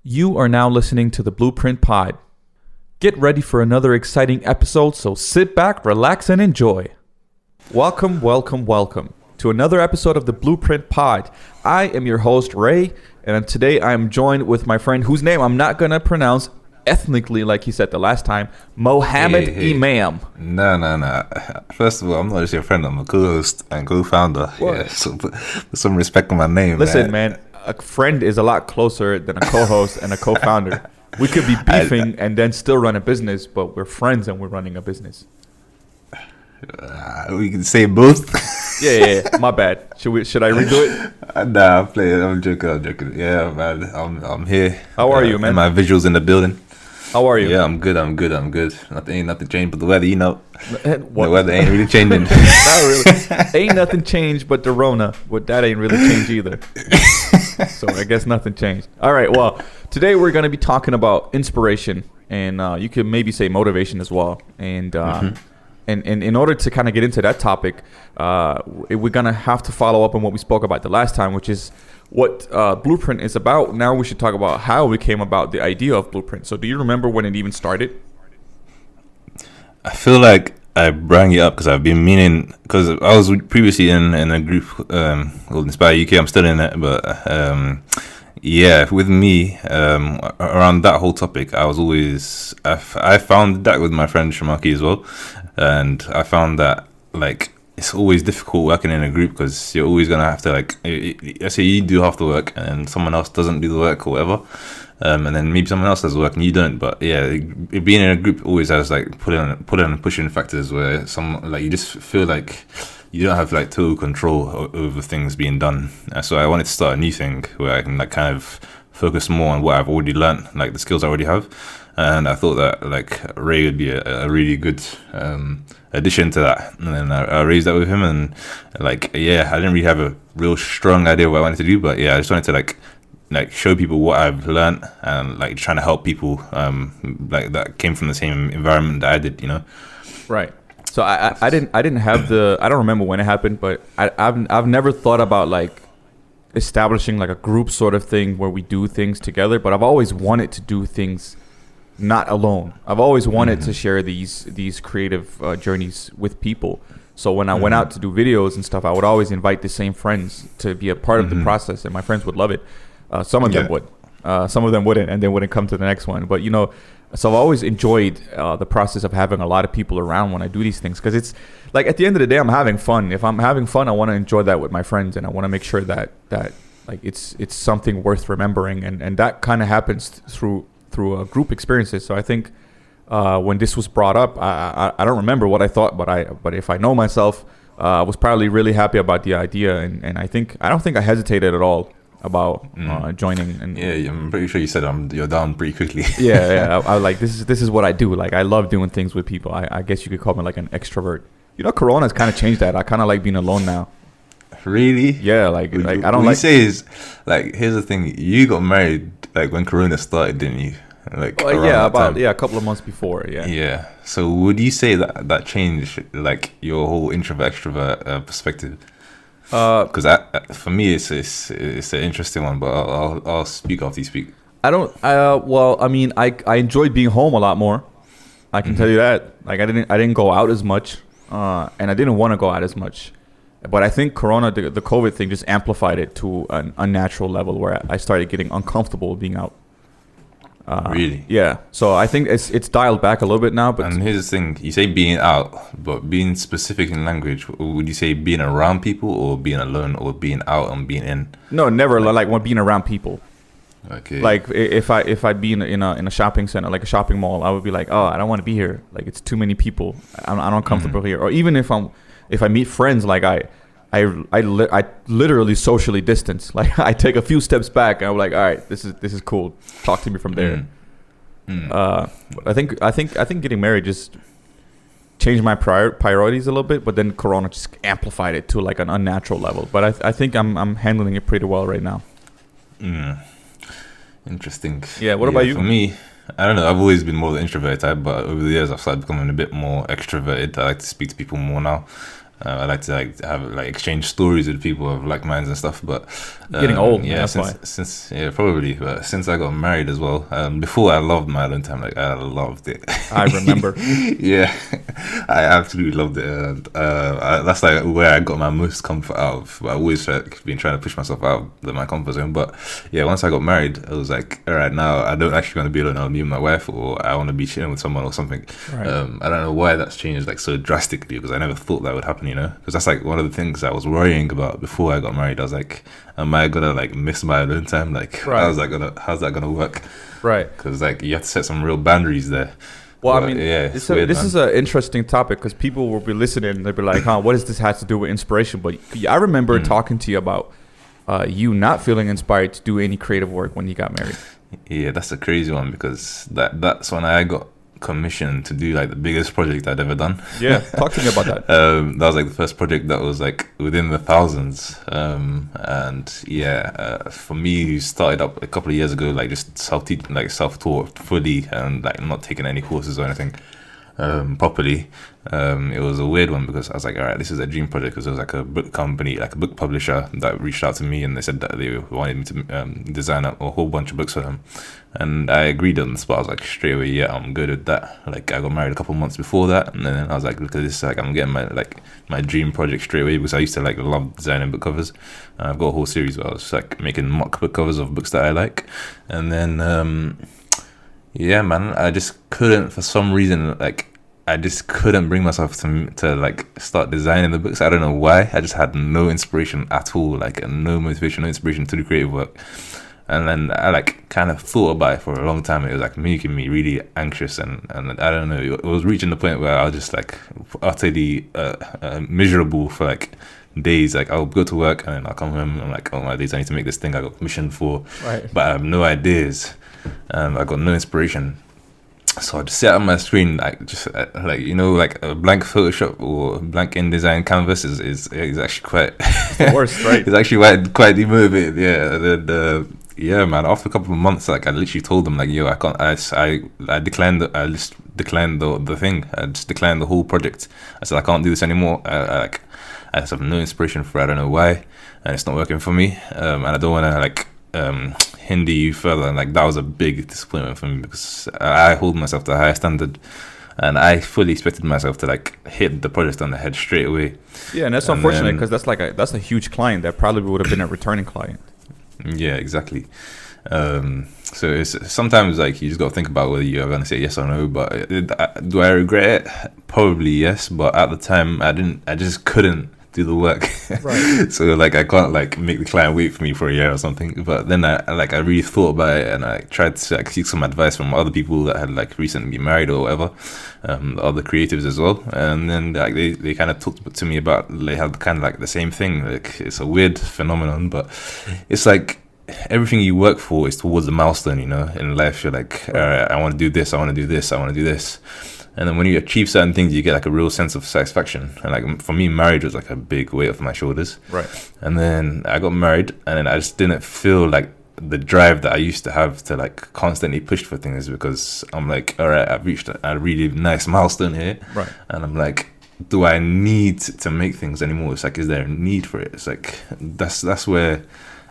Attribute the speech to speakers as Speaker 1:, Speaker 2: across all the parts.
Speaker 1: You are now listening to the Bluprint Pod. Get ready for another exciting episode, so sit back, relax, and enjoy. Welcome to another episode of the Bluprint Pod. I am your host, Ray, and today I am joined with my friend whose name I'm not going to pronounce ethnically like he said the last time, Mohammed Imam.
Speaker 2: No. First of all, I'm not just your friend, I'm a co-host and co-founder.
Speaker 1: What?
Speaker 2: Yeah, so put some respect on my name.
Speaker 1: Listen, man, a friend is a lot closer than a co-host and a co-founder. We could be beefing and then still run a business, but we're friends and we're running a business.
Speaker 2: We can say both.
Speaker 1: Yeah. My bad. Should I redo it?
Speaker 2: Nah, I'm joking. Yeah, man, I'm here.
Speaker 1: How are you, man?
Speaker 2: And my visuals in the building.
Speaker 1: How are you?
Speaker 2: Yeah, I'm good. Nothing changed, but the weather,
Speaker 1: What?
Speaker 2: The weather ain't really changing.
Speaker 1: Not really. Ain't nothing changed but the Rona. But that ain't really changed either. So I guess nothing changed. All right. Well, today we're going to be talking about inspiration, and you could maybe say motivation as well. And and in order to kind of get into that topic, we're going to have to follow up on what we spoke about the last time, which is what Bluprint is about. Now we should talk about how we came about the idea of Bluprint. So do you remember when it even started?
Speaker 2: I feel like I bring it up because I've been meaning, because I was previously in a group called Inspire UK. I'm still in it, but yeah, with me, around that whole topic, I was always, I found that with my friend Shamaki as well, and I found that, like, it's always difficult working in a group because you're always going to have to, like, let's say you do half the work and someone else doesn't do the work or whatever, and then maybe someone else does the work and you don't. But yeah, being in a group always has, like, put in and pushing factors where you just feel like you don't have, like, total control over things being done. So I wanted to start a new thing where I can, like, kind of focus more on what I've already learned, like the skills I already have. And I thought that, like, Ray would be a really good addition to that. And then I raised that with him, and, like, yeah, I didn't really have a real strong idea of what I wanted to do, but yeah, I just wanted to like show people what I've learned and, like, trying to help people like that came from the same environment that I did,
Speaker 1: Right. So I didn't have I don't remember when it happened, but I've never thought about, like, establishing, like, a group sort of thing where we do things together, but I've always wanted to do things not alone. I've always wanted to share these creative journeys with people. So when I went out to do videos and stuff, I would always invite the same friends to be a part of the process, and my friends would love it. Some of them would, some of them wouldn't, and they wouldn't come to the next one. But so I've always enjoyed the process of having a lot of people around when I do these things, because it's like, at the end of the day, I'm having fun. If I'm having fun, I want to enjoy that with my friends, and I want to make sure that like it's something worth remembering, and that kind of happens through group experiences. So I think when this was brought up, I don't remember what I thought, but if I know myself, I was probably really happy about the idea, and I don't think I hesitated at all about joining. And
Speaker 2: yeah, I'm pretty sure you said you're down pretty quickly.
Speaker 1: yeah. I like, this is what I do. Like, I love doing things with people. I guess you could call me, like, an extrovert. Corona's kind of changed that. I kind of like being alone now.
Speaker 2: Really?
Speaker 1: Yeah, like I don't
Speaker 2: what
Speaker 1: like.
Speaker 2: you say is, like, here's the thing: you got married, like, when Corona started, didn't you? Like,
Speaker 1: a couple of months before.
Speaker 2: Yeah. So would you say that changed, like, your whole introvert extrovert perspective? Because for me, it's an interesting one, but I'll speak after you speak.
Speaker 1: Well, I mean, I enjoyed being home a lot more. I can tell you that. Like, I didn't go out as much, and I didn't want to go out as much. But I think Corona, the COVID thing, just amplified it to an unnatural level where I started getting uncomfortable being out.
Speaker 2: Really?
Speaker 1: Yeah. So I think it's dialed back a little bit now. But
Speaker 2: and here's the thing: you say being out, but being specific in language, would you say being around people, or being alone, or being out and being in?
Speaker 1: No, never. Like when being around people.
Speaker 2: Okay.
Speaker 1: Like if I'd be in a shopping center, like a shopping mall, I would be like, oh, I don't want to be here. Like, it's too many people. I'm uncomfortable here. Or even if I meet friends, like I literally socially distance. Like, I take a few steps back and I'm like, all right, this is cool. Talk to me from there. But I think getting married just changed my priorities a little bit, but then Corona just amplified it to, like, an unnatural level. But I think I'm handling it pretty well right now.
Speaker 2: Interesting.
Speaker 1: Yeah. What about you?
Speaker 2: For me, I don't know. I've always been more the introvert type, but over the years I've started becoming a bit more extroverted. I like to speak to people more now. I like to like have like exchange stories with people of like minds and stuff. But
Speaker 1: Getting old,
Speaker 2: yeah,
Speaker 1: that's why.
Speaker 2: since probably. But since I got married as well, before I loved my alone time. Like I loved it.
Speaker 1: I remember.
Speaker 2: Yeah, I absolutely loved it. And, that's like where I got my most comfort out of. I always been trying to push myself out of my comfort zone. But yeah, once I got married, it was like, all right, now I don't actually want to be alone. I'll be with my wife, or I want to be chilling with someone or something.
Speaker 1: Right.
Speaker 2: I don't know why that's changed like so drastically, because I never thought that would happen, you know, because that's like one of the things I was worrying about before I got married. I was like, am I gonna like miss my alone time? Like,
Speaker 1: Right.
Speaker 2: how's that gonna work?
Speaker 1: Right.
Speaker 2: Because like you have to set some real boundaries there.
Speaker 1: Well,
Speaker 2: But,
Speaker 1: I mean,
Speaker 2: yeah,
Speaker 1: this
Speaker 2: weird,
Speaker 1: is an interesting topic because people will be listening. They'll be like, "Huh, what does this have to do with inspiration?" But I remember talking to you about you not feeling inspired to do any creative work when you got married.
Speaker 2: Yeah, that's a crazy one, because that's when I got commissioned to do like the biggest project I'd ever done.
Speaker 1: Yeah, talk to me about that.
Speaker 2: That was like the first project that was like within the thousands. And yeah, for me, who started up a couple of years ago, like just self-taught fully, and like not taking any courses or anything properly. It was a weird one, because I was like, all right, this is a dream project, because it was like a book company, like a book publisher that reached out to me, and they said that they wanted me to design a whole bunch of books for them. And I agreed on the spot. I was like, straight away, yeah, I'm good with that. Like, I got married a couple months before that, and then I was like, look at this, like I'm getting my dream project straight away, because I used to like love designing book covers. I've got a whole series where I was like making mock book covers of books that I like. And then yeah, man, I just couldn't, for some reason, like I just couldn't bring myself to like start designing the books. I don't know why. I just had no inspiration at all, like no motivation, no inspiration to do creative work. And then I like kind of thought about it for a long time. It was like making me really anxious, and I don't know. It was reaching the point where I was just like utterly miserable for like days. Like I'll go to work and then I'll come home and I'm like, oh my days, I need to make this thing I got commissioned for,
Speaker 1: Right.
Speaker 2: but I have no ideas. I got no inspiration. So I just sit on my screen, like just like, you know, like a blank Photoshop or blank InDesign canvas is actually quite
Speaker 1: The worst, right?
Speaker 2: it's actually quite demotivated. Yeah. Yeah, man. After a couple of months, like I literally told them, like, yo, I can't. I declined. I just declined the thing. I just declined the whole project. I said I can't do this anymore. I just have no inspiration for it. I don't know why, and it's not working for me. And I don't want to like hinder you further. And like that was a big disappointment for me, because I hold myself to a high standard, and I fully expected myself to like hit the project on the head straight away.
Speaker 1: Yeah, and that's unfortunate, because that's a huge client that probably would have been a returning client.
Speaker 2: Yeah, exactly. So it's sometimes like you just got to think about whether you're going to say yes or no. But do I regret it? Probably yes. But at the time, I just couldn't do the work.
Speaker 1: Right.
Speaker 2: So like I can't like make the client wait for me for a year or something. But then I really thought about it, and I tried to like seek some advice from other people that had like recently been married or whatever, other creatives as well. And then like they kind of talked to me about, they had kind of like the same thing. Like it's a weird phenomenon, but it's like everything you work for is towards a milestone, you know. In life, you're like, all right, I want to do this, I want to do this, I want to do this. And then when you achieve certain things, you get like a real sense of satisfaction. And like for me, marriage was like a big weight off my shoulders.
Speaker 1: Right.
Speaker 2: And then I got married, and then I just didn't feel like the drive that I used to have to like constantly push for things, because I'm like, all right, I've reached a really nice milestone here.
Speaker 1: Right.
Speaker 2: And I'm like, do I need to make things anymore? It's like, is there a need for it? It's like, that's where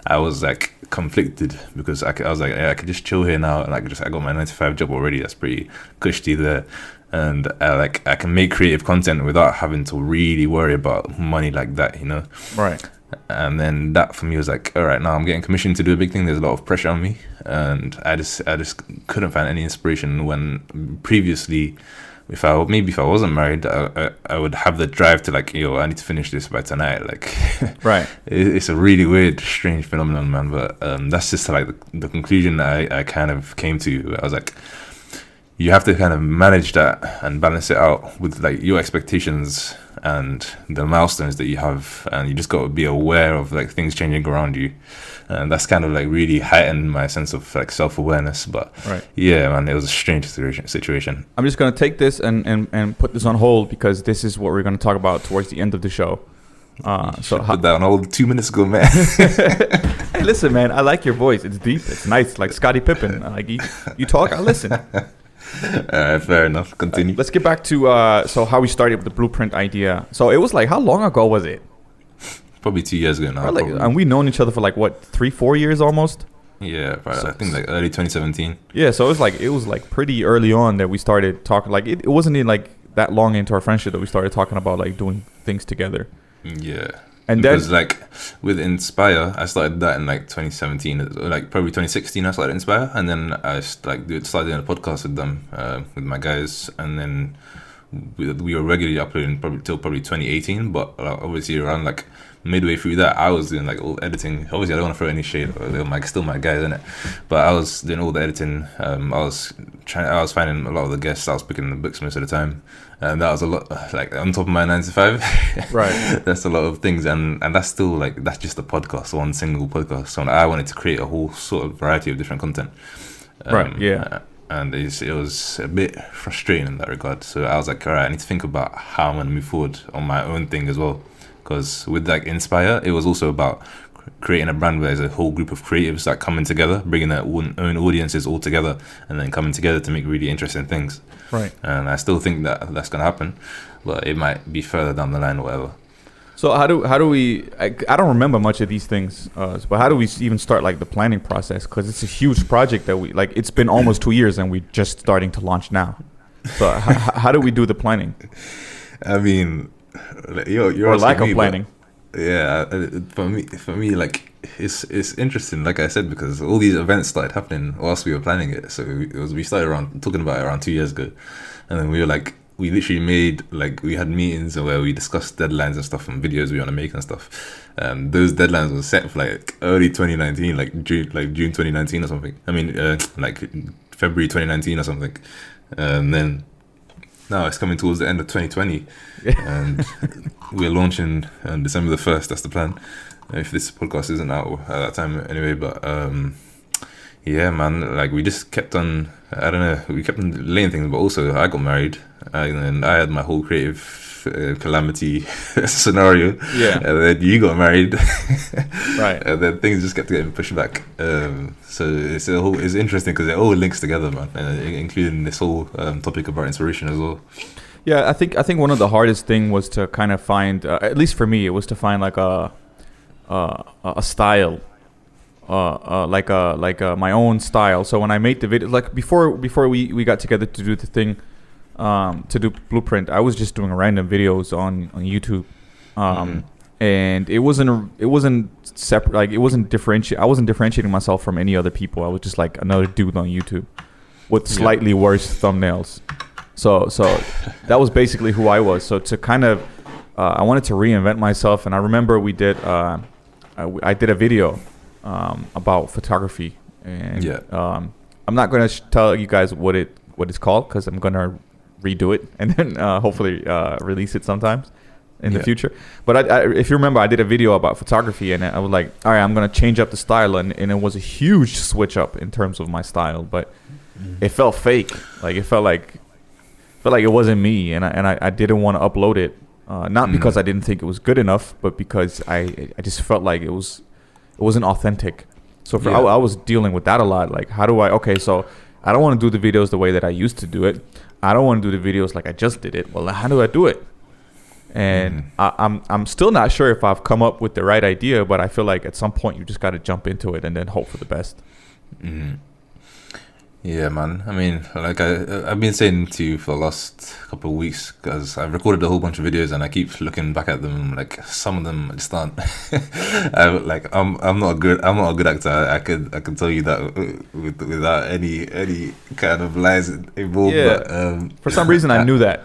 Speaker 2: I was like conflicted, because I was like, yeah, I could just chill here now, and like I got my 9-to-5 job already. That's pretty cushy there. And I can make creative content without having to really worry about money like that, you know?
Speaker 1: Right.
Speaker 2: And then that for me was like, all right, now I'm getting commissioned to do a big thing. There's a lot of pressure on me, and I just couldn't find any inspiration. When previously, if I wasn't married, I would have the drive to like, yo, I need to finish this by tonight. Like,
Speaker 1: Right.
Speaker 2: It's a really weird, strange phenomenon, man. But that's just like the conclusion that I kind of came to. I was like, you have to kind of manage that and balance it out with like your expectations and the milestones that you have, and you just got to be aware of like things changing around you, and that's kind of like really heightened my sense of like self-awareness. But
Speaker 1: Right.
Speaker 2: yeah, man, it was a strange situation.
Speaker 1: I'm just gonna take this and put this on hold, because this is what we're gonna talk about towards the end of the show. So
Speaker 2: put that on hold 2 minutes ago, man.
Speaker 1: Hey, listen, man, I like your voice. It's deep. It's nice, like Scottie Pippen. Like you talk, I listen.
Speaker 2: Fair enough. Continue.
Speaker 1: Let's get back to so how we started with the Bluprint idea. So it was like, how long ago was it?
Speaker 2: Probably 2 years ago now.
Speaker 1: Like, and we've known each other for like what, 3-4 years almost.
Speaker 2: Yeah, right. So, I think like early 2017.
Speaker 1: Yeah, so it was like pretty early on that we started talking. Like it wasn't in like that long into our friendship that we started talking about like doing things together.
Speaker 2: Yeah.
Speaker 1: And
Speaker 2: because
Speaker 1: then,
Speaker 2: like with Inspire, I started that in like 2017, like probably 2016. I started Inspire, and then I started doing a podcast with them, with my guys, and then we were regularly uploading till probably 2018. But obviously around like midway through that, I was doing like all editing. Obviously, I don't want to throw any shade. They're still my guys, innit? But I was doing all the editing. I was finding a lot of the guests. I was picking the books most of the time. And that was a lot, like on top of my 9 to 5.
Speaker 1: Right.
Speaker 2: That's a lot of things, and that's still like that's just a podcast, one single podcast. So I wanted to create a whole sort of variety of different content.
Speaker 1: Right. Yeah.
Speaker 2: And it was a bit frustrating in that regard. So I was like, all right, I need to think about how I'm going to move forward on my own thing as well. Because with like Inspire, it was also about creating a brand where there's a whole group of creatives that coming together, bringing their own audiences all together, and then coming together to make really interesting things.
Speaker 1: Right.
Speaker 2: And I still think that that's going to happen, but it might be further down the line or whatever.
Speaker 1: So how do we? I don't remember much of these things, but how do we even start like the planning process? Because it's a huge project that we like. It's been almost 2 years, and we're just starting to launch now. So how do we do the planning?
Speaker 2: I mean, you're
Speaker 1: or lack of planning.
Speaker 2: Yeah, for me, like it's interesting, like I said, because all these events started happening whilst we were planning it. So we started talking about it around 2 years ago, and then we had meetings where we discussed deadlines and stuff and videos we want to make and stuff. Those deadlines were set for like early 2019, like June 2019 or something. I mean, like February 2019 or something, and then. Now it's coming towards the end of 2020, and we're launching on December the 1st. That's the plan. If this podcast isn't out at that time, anyway. But yeah, man, like we just kept on. I don't know. We kept on delaying things, but also I got married, and I had my whole creative calamity scenario.
Speaker 1: Yeah.
Speaker 2: And then you got married,
Speaker 1: right?
Speaker 2: And then things just kept getting pushed back. So it's interesting because it all links together, man, including this whole topic about inspiration as well.
Speaker 1: Yeah, I think one of the hardest thing was to kind of find, at least for me, it was to find like a style, like my own style. So when I made the video, like before we got together to do the thing, to do Bluprint, I was just doing random videos on YouTube, and it wasn't separate. Like it wasn't I wasn't differentiating myself from any other people. I was just like another dude on YouTube with slightly worse thumbnails. So that was basically who I was. So to kind of, I wanted to reinvent myself, and I remember we did. I did a video about photography, and I'm not going to tell you guys what it's called because I'm going to redo it and then hopefully release it sometimes in the future. But I, if you remember, I did a video about photography, and I was like, all right, I'm going to change up the style, and it was a huge switch up in terms of my style, but it felt fake. Like it felt like it wasn't me, and I didn't want to upload it, not because I didn't think it was good enough, but because I just felt like it wasn't authentic. So I was dealing with that a lot. Like, how do so I don't want to do the videos the way that I used to do it. I don't want to do the videos like I just did it. Well, how do I do it? And I'm still not sure if I've come up with the right idea, but I feel like at some point you just got to jump into it and then hope for the best.
Speaker 2: Yeah, man. I mean, like I've been saying to you for the last couple of weeks, because I've recorded a whole bunch of videos and I keep looking back at them. Like some of them just aren't. I'm not a good actor. I can tell you that without any kind of lies involved.
Speaker 1: Yeah.
Speaker 2: But,
Speaker 1: for some reason, I knew that.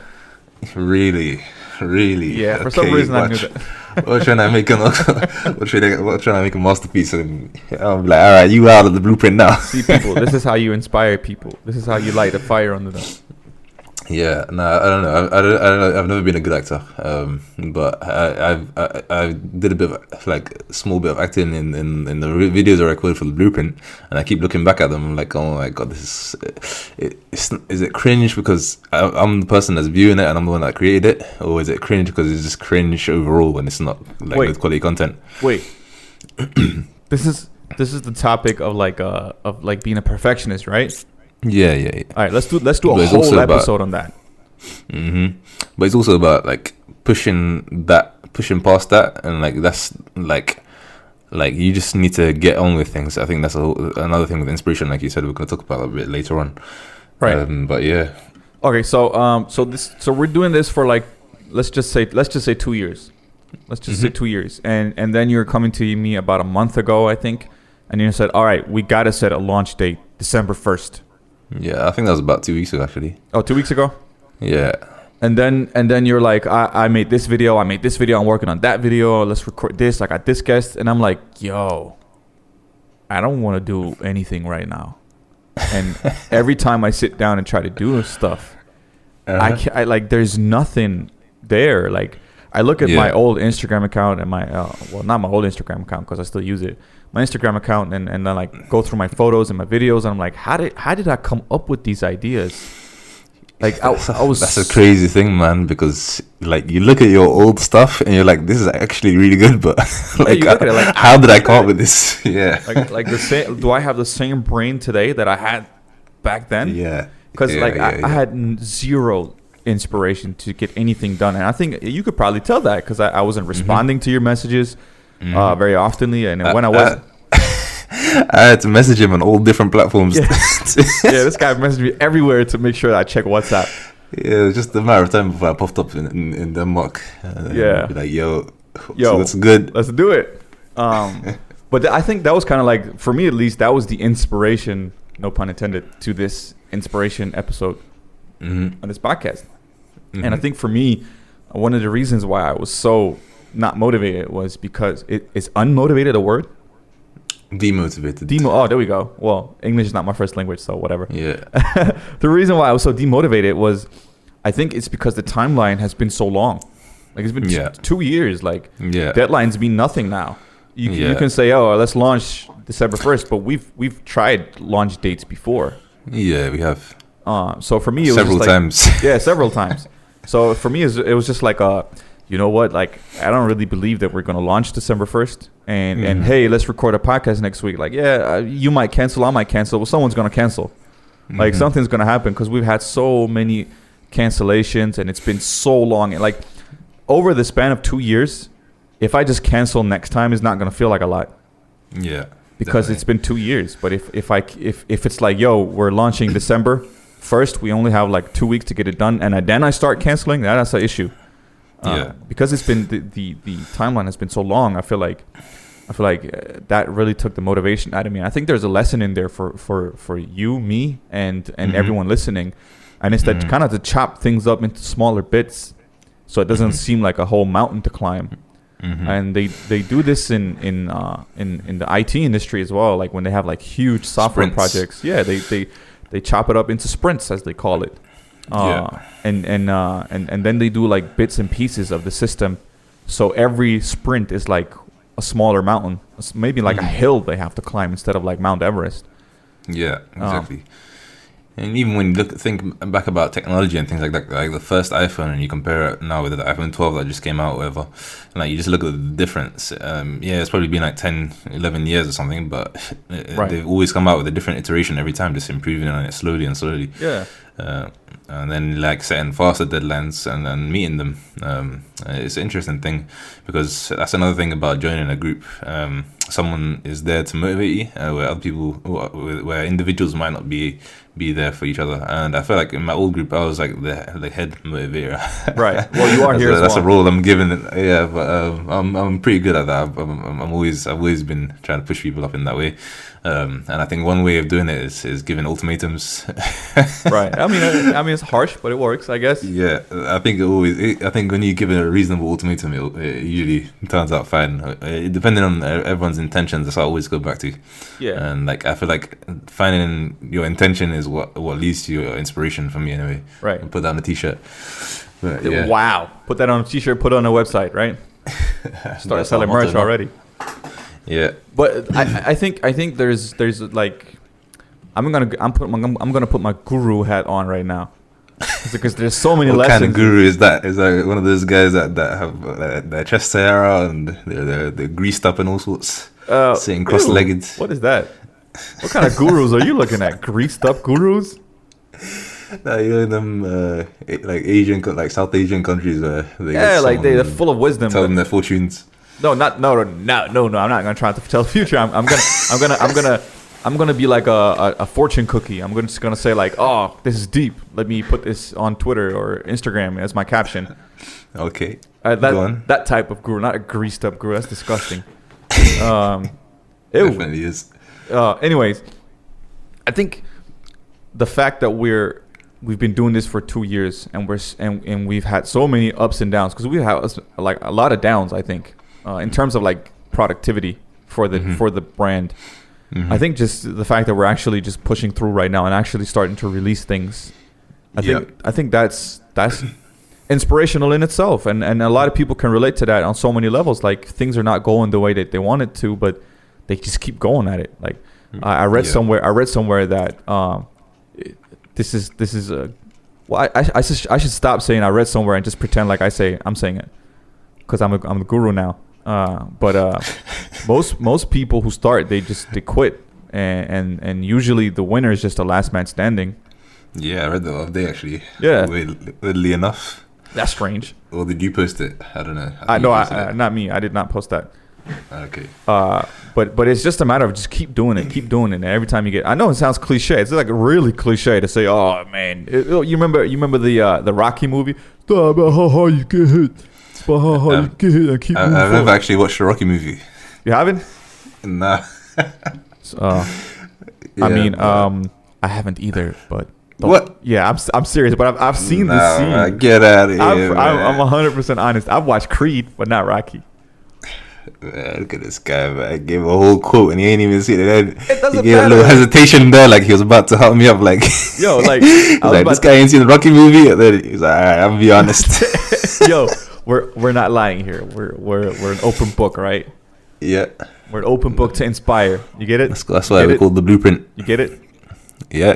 Speaker 2: Really.
Speaker 1: Yeah. For some reason, I knew that.
Speaker 2: We're trying to make a masterpiece, and I'm like, all right, you out of the Bluprint now.
Speaker 1: See, people, this is how you inspire people. This is how you light a fire under them.
Speaker 2: Yeah, no, I don't know. I've never been a good actor, but I did a bit of, like, small bit of acting in the videos I recorded for the Bluprint, and I keep looking back at them. I'm like, oh my god, is it cringe because I'm the person that's viewing it and I'm the one that created it, or is it cringe because it's just cringe overall when it's not like good quality content?
Speaker 1: Wait, this is the topic of being a perfectionist, right?
Speaker 2: Yeah.
Speaker 1: All right, let's do a
Speaker 2: But it's
Speaker 1: whole
Speaker 2: also about-
Speaker 1: episode on that.
Speaker 2: But it's also about like pushing past that, and like that's like you just need to get on with things. I think that's another thing with inspiration, like you said, we're going to talk about a bit later on.
Speaker 1: Right.
Speaker 2: But yeah.
Speaker 1: Okay, so we're doing this for like let's just say 2 years. Let's just say 2 years, and then you're coming to me about a month ago, I think, and you said, all right, we got to set a launch date, December 1st.
Speaker 2: Yeah, I think that was about 2 weeks ago, actually.
Speaker 1: Oh, 2 weeks ago.
Speaker 2: Yeah.
Speaker 1: And then you're like, I made this video, I'm working on that video, let's record this, I got this guest. And I'm like, yo, I don't want to do anything right now. And every time I sit down and try to do stuff, I like, there's nothing there. Like, I look at my old Instagram account and my, well, not my old Instagram account because I still use it. My Instagram account and then like go through my photos and my videos. And I'm like, how did I come up with these ideas? Like I was.
Speaker 2: That's a crazy thing, man. Because like you look at your old stuff and you're like, this is actually really good, but like, how did I come up with this? Yeah.
Speaker 1: Like the same. Do I have the same brain today that I had back then?
Speaker 2: Yeah.
Speaker 1: Because I had zero inspiration to get anything done, and I think you could probably tell that because I wasn't responding to your messages very oftenly, and when I was.
Speaker 2: I had to message him on all different platforms.
Speaker 1: Yeah, this guy messaged me everywhere to make sure that I check WhatsApp.
Speaker 2: Yeah, it was just a matter of time before I popped up in Denmark.
Speaker 1: Yeah.
Speaker 2: Be like, yo, so that's good.
Speaker 1: Let's do it. But I think that was kind of like, for me at least, that was the inspiration, no pun intended, to this inspiration episode on this podcast. And I think for me, one of the reasons why I was so not motivated was because is unmotivated a word?
Speaker 2: Demotivated.
Speaker 1: Oh, there we go. Well, English is not my first language, so whatever.
Speaker 2: Yeah.
Speaker 1: The reason why I was so demotivated was, I think it's because the timeline has been so long. Like it's been 2 years. Like deadlines mean nothing now. You can say, oh, let's launch December 1st, but we've tried launch dates before.
Speaker 2: Yeah, we have.
Speaker 1: So for me, it was
Speaker 2: several times.
Speaker 1: Yeah, several times. So for me, it was just like you know what? Like, I don't really believe that we're going to launch December 1st. And hey, let's record a podcast next week. Like, you might cancel, I might cancel. Well, someone's going to cancel. Like, something's going to happen because we've had so many cancellations and it's been so long. And like, over the span of 2 years, if I just cancel next time, it's not going to feel like a lot.
Speaker 2: Yeah.
Speaker 1: Because it's been 2 years. But if it's like, yo, we're launching December 1st, we only have like 2 weeks to get it done. And then I start canceling, that's an issue. Because it's been the timeline has been so long. I feel like that really took the motivation out of me. I think there's a lesson in there for you, me, and everyone listening, and it's that kind of to chop things up into smaller bits, so it doesn't seem like a whole mountain to climb. And they do this in the IT industry as well. Like when they have like huge software projects, they chop it up into sprints, as they call it. And then they do like bits and pieces of the system, so every sprint is like a smaller mountain. It's maybe like a hill they have to climb instead of like Mount Everest.
Speaker 2: Yeah, exactly. And even when you think back about technology and things like that, like the first iPhone, and you compare it now with the iPhone 12 that just came out, whatever, and like you just look at the difference. It's probably been like 10, 11 years or something, but they've always come out with a different iteration every time, just improving on it slowly and slowly.
Speaker 1: Yeah.
Speaker 2: And then like setting faster deadlines and meeting them. It's an interesting thing because that's another thing about joining a group. Someone is there to motivate you, where other people, where individuals might not be there for each other. And I feel like in my old group, I was like the head motivator.
Speaker 1: Right. Well, you are here.
Speaker 2: That's a role I'm given. Yeah, but I'm pretty good at that. I've always been trying to push people up in that way. And I think one way of doing it is giving ultimatums.
Speaker 1: Right. I mean, it's harsh, but it works, I guess.
Speaker 2: Yeah, I think when you give it a reasonable ultimatum, it usually turns out fine. Depending on everyone's intentions, that's what I always go back to. Yeah. And like I feel like finding your intention is what leads to your inspiration, for me anyway.
Speaker 1: Right.
Speaker 2: Put that on a t-shirt. But,
Speaker 1: Wow. Put that on a t-shirt. Put it on a website. Right. Start selling merch already.
Speaker 2: Yeah,
Speaker 1: but I think there's like I'm gonna put my guru hat on right now because there's so many
Speaker 2: what
Speaker 1: lessons.
Speaker 2: What kind of guru is that? Is that one of those guys that have their chest hair out and they're greased up and all sorts, sitting cross-legged?
Speaker 1: What is that? What kind of gurus are you looking at? Greased up gurus?
Speaker 2: Nah, you know them like Asian, like South Asian countries where they
Speaker 1: Yeah, like they're full of wisdom.
Speaker 2: Tell them their fortunes.
Speaker 1: No. I'm not gonna try to tell the future. I'm gonna be like a fortune cookie. I'm just gonna say like, oh, this is deep. Let me put this on Twitter or Instagram as my caption.
Speaker 2: Okay. Go on.
Speaker 1: That type of guru, not a greased up guru. That's disgusting.
Speaker 2: Definitely is.
Speaker 1: Anyways, I think the fact that we've been doing this for 2 years and we've had so many ups and downs, because we have like a lot of downs, I think, in terms of like productivity for the brand. Mm-hmm. I think just the fact that we're actually just pushing through right now and actually starting to release things, I think that's inspirational in itself, and a lot of people can relate to that on so many levels. Like, things are not going the way that they want it to, but they just keep going at it. Like, I read somewhere that this is a well, I should stop saying I read somewhere and just pretend like I'm saying it, because I'm the guru now. But most people who start, they quit, and usually the winner is just the last man standing.
Speaker 2: Yeah, I read that the other day actually.
Speaker 1: Yeah,
Speaker 2: weirdly enough.
Speaker 1: That's strange.
Speaker 2: Or did you post it? I don't know.
Speaker 1: Not me. I did not post that.
Speaker 2: Okay.
Speaker 1: But it's just a matter of just keep doing it. And every time you get, I know it sounds cliche. It's like really cliche to say, oh man, you remember the Rocky movie? It's not about how hard you get hit. It's about how hard you get hit and keep moving
Speaker 2: I've
Speaker 1: forward.
Speaker 2: never actually watched the Rocky movie.
Speaker 1: You haven't?
Speaker 2: Nah.
Speaker 1: I mean, I haven't either, but.
Speaker 2: What?
Speaker 1: Yeah, I'm serious, but I've seen the scene.
Speaker 2: Man, get out of here.
Speaker 1: I'm 100% honest. I've watched Creed, but not Rocky.
Speaker 2: Man, look at this guy, man. I gave him a whole quote and he ain't even seen it.
Speaker 1: It doesn't
Speaker 2: he gave
Speaker 1: matter.
Speaker 2: a little hesitation there, like he was about to help me up. Like,
Speaker 1: yo, like,
Speaker 2: this guy ain't seen the Rocky movie. And then he's like, all right, I'm gonna be honest.
Speaker 1: Yo, we're not lying here. We're an open book, right?
Speaker 2: Yeah.
Speaker 1: We're an open book to inspire. You get it?
Speaker 2: That's why we call the Bluprint.
Speaker 1: You get it?
Speaker 2: Yeah.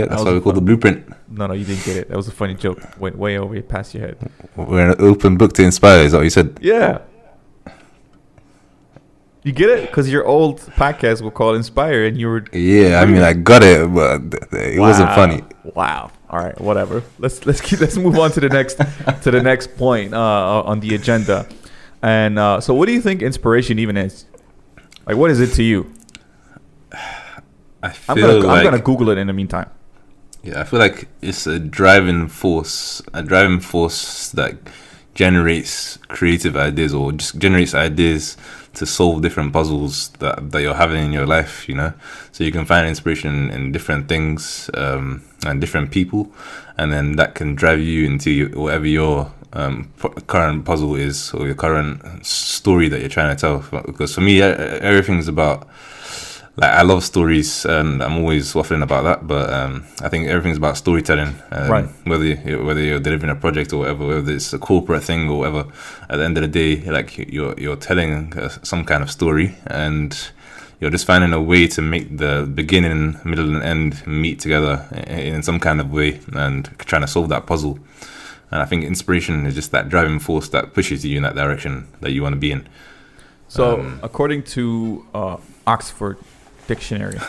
Speaker 2: That's why we call the Bluprint.
Speaker 1: No, you didn't get it. That was a funny joke. Went way over past your head.
Speaker 2: We're an open book to inspire. Is that what you said?
Speaker 1: Yeah. You get it? Because your old podcast will call Inspire, and you were.
Speaker 2: Yeah, I mean, I got it, but it wasn't funny.
Speaker 1: Wow. All right, whatever. Let's move on to the next point on the agenda. And so, what do you think inspiration even is? Like, what is it to you? I'm gonna Google it in the meantime.
Speaker 2: Yeah, I feel like it's a driving force that generates creative ideas, or just generates ideas to solve different puzzles that you're having in your life, you know. So you can find inspiration in different things and different people, and then that can drive you into whatever your current puzzle is, or your current story that you're trying to tell. Because for me, everything's about, like, I love stories and I'm always waffling about that, but I think everything's about storytelling.
Speaker 1: Right.
Speaker 2: Whether you're delivering a project or whatever, whether it's a corporate thing or whatever, at the end of the day, like, you're telling some kind of story, and you're just finding a way to make the beginning, middle, and end meet together in some kind of way, and trying to solve that puzzle. And I think inspiration is just that driving force that pushes you in that direction that you want to be in.
Speaker 1: So, according to Oxford Dictionary,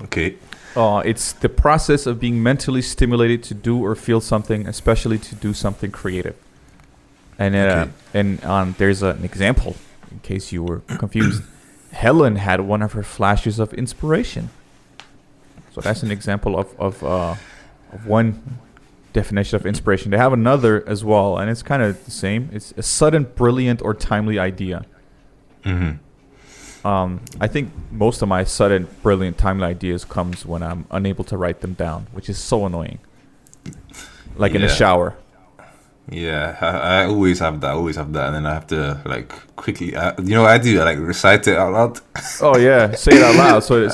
Speaker 2: okay,
Speaker 1: it's the process of being mentally stimulated to do or feel something, especially to do something creative. And there's an example, in case you were confused. Helen had one of her flashes of inspiration. So that's an example of one definition of inspiration. They have another as well, and it's kind of the same. It's a sudden, brilliant, or timely idea. Mm-hmm. I think most of my sudden, brilliant, timely ideas comes when I'm unable to write them down, which is so annoying. Like in the shower.
Speaker 2: Yeah, I always have that. And then I have to, like, quickly. You know what I do? I, like, recite it out loud.
Speaker 1: Oh yeah, say it out loud. So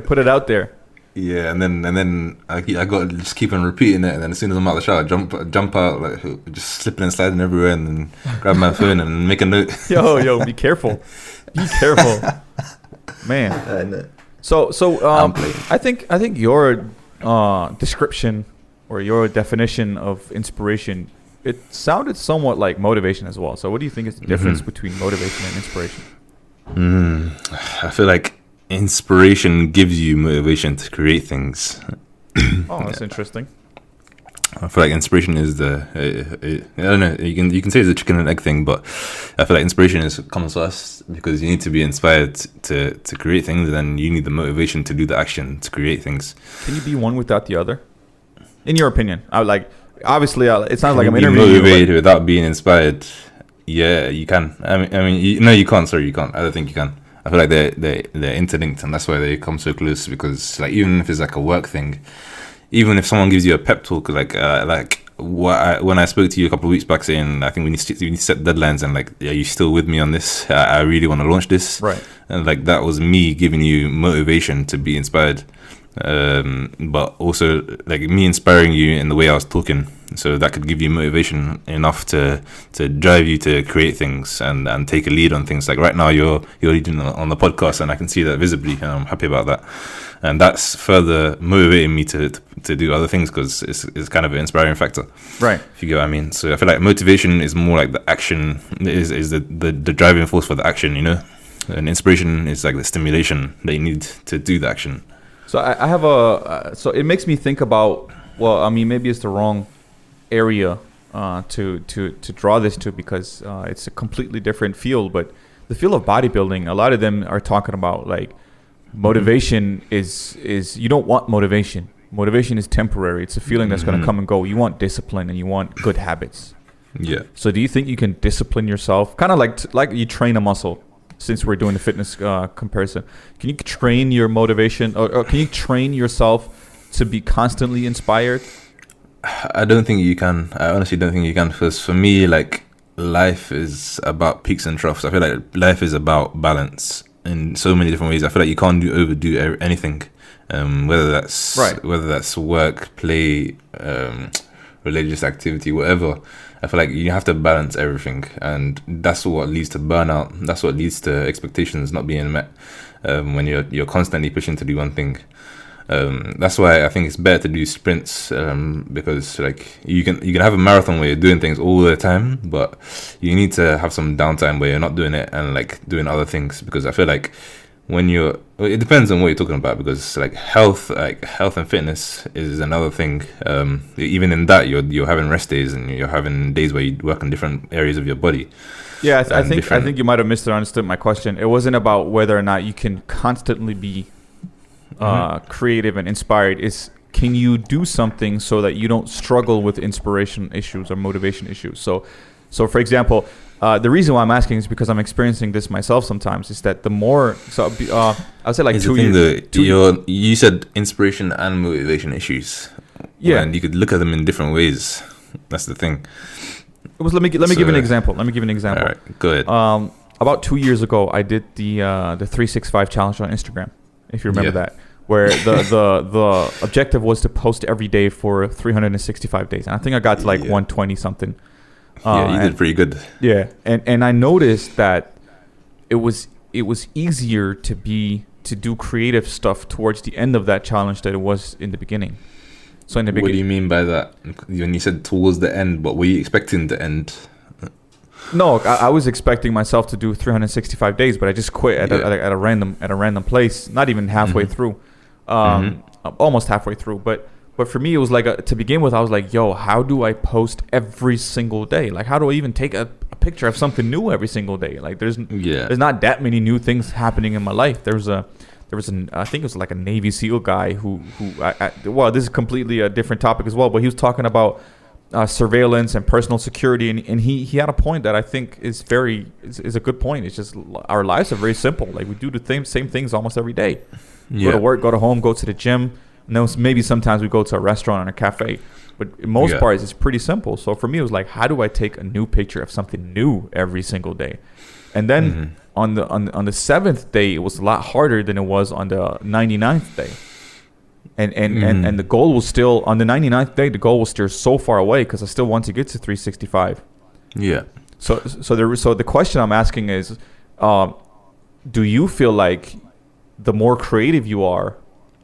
Speaker 1: put it out there.
Speaker 2: Yeah, and then I got to just keep on repeating it, and then as soon as I'm out of the shower, jump out, like, just slipping and sliding everywhere, and then grab my phone and make a note.
Speaker 1: Yo, be careful. Be careful, man. So I think your description or your definition of inspiration, it sounded somewhat like motivation as well. So what do you think is the difference between motivation and inspiration?
Speaker 2: I feel like inspiration gives you motivation to create things.
Speaker 1: Oh, that's interesting.
Speaker 2: I feel like inspiration is I don't know. You can say it's a chicken and egg thing, but I feel like inspiration comes first because you need to be inspired to create things, and then you need the motivation to do the action to create things.
Speaker 1: Can you be one without the other? In your opinion, I would like. Obviously, it's not like I'm
Speaker 2: be
Speaker 1: interviewing
Speaker 2: motivated
Speaker 1: you.
Speaker 2: without being inspired. Yeah, you can. No, you can't. Sorry, you can't. I don't think you can. I feel like they're interlinked, and that's why they come so close. Because like even if it's like a work thing. Even if someone gives you a pep talk, when I spoke to you a couple of weeks back saying, I think we need to set deadlines and like, are you still with me on this? I really want to launch this.
Speaker 1: Right.
Speaker 2: And like, that was me giving you motivation to be inspired. But also like me inspiring you in the way I was talking. So that could give you motivation enough to drive you to create things and take a lead on things. Like right now you're leading on the podcast, and I can see that visibly, and I'm happy about that. And that's further motivating me to do other things because it's kind of an inspiring factor.
Speaker 1: Right.
Speaker 2: If you get what I mean. So I feel like motivation is more like the action, is the driving force for the action, you know? And inspiration is like the stimulation that you need to do the action.
Speaker 1: So I have so it makes me think about, well, I mean, maybe it's the wrong area to draw this to because it's a completely different field, but the field of bodybuilding, a lot of them are talking about like, motivation is you don't want motivation. Motivation is temporary. It's a feeling that's going to come and go. You want discipline and you want good habits.
Speaker 2: Yeah.
Speaker 1: So do you think you can discipline yourself? Kind of like you train a muscle, since we're doing the fitness comparison. Can you train your motivation or can you train yourself to be constantly inspired?
Speaker 2: I don't think you can. I honestly don't think you can, because for me, like, life is about peaks and troughs. I feel like life is about balance in so many different ways. I feel like you can't overdo anything, whether that's work, play, religious activity, whatever. I feel like you have to balance everything, and that's what leads to burnout. That's what leads to expectations not being met when you're constantly pushing to do one thing. That's why I think it's better to do sprints, because like you can have a marathon where you're doing things all the time, but you need to have some downtime where you're not doing it and like doing other things, because I feel like it depends on what you're talking about, because like health and fitness is another thing. Even in that, you're having rest days and you're having days where you work on different areas of your body.
Speaker 1: Yeah, I think you might have misunderstood my question. It wasn't about whether or not you can constantly be creative and inspired. Is can you do something so that you don't struggle with inspiration issues or motivation issues? So for example, the reason why I'm asking is because I'm experiencing this myself sometimes. Is that the more I'll say like
Speaker 2: it's
Speaker 1: 2 years.
Speaker 2: You said inspiration and motivation issues.
Speaker 1: Yeah,
Speaker 2: and you could look at them in different ways. That's the thing.
Speaker 1: Let me give an example. All
Speaker 2: right, go ahead.
Speaker 1: About 2 years ago, I did the 365 challenge on Instagram. If you remember that. Where the objective was to post every day for 365 days. And I think I got to like 120 something.
Speaker 2: You did pretty good.
Speaker 1: Yeah. And I noticed that it was easier to do creative stuff towards the end of that challenge than it was in the beginning. So in the beginning.
Speaker 2: What do you mean by that? When you said towards the end, but were you expecting the end?
Speaker 1: No, I was expecting myself to do 365 days, but I just quit at a random place, not even halfway through. Almost halfway through, but for me it was like to begin with I was like, yo, how do I post every single day? Like, how do I even take a picture of something new every single day? Like, there's not that many new things happening in my life. There was I think it was like a Navy SEAL guy who well, this is completely a different topic as well, but he was talking about surveillance and personal security, and he had a point that I think is a good point. It's just our lives are very simple. Like, we do the same things almost every day. Go to work, go to home, go to the gym. And maybe sometimes we go to a restaurant or a cafe, but in most parts it's pretty simple. So for me, it was like, how do I take a new picture of something new every single day? And then on the 7th day, it was a lot harder than it was on the 99th day. And the goal was still on the 99th day. The goal was still so far away because I still want to get to 365.
Speaker 2: Yeah.
Speaker 1: So the question I'm asking is, do you feel like the more creative you are,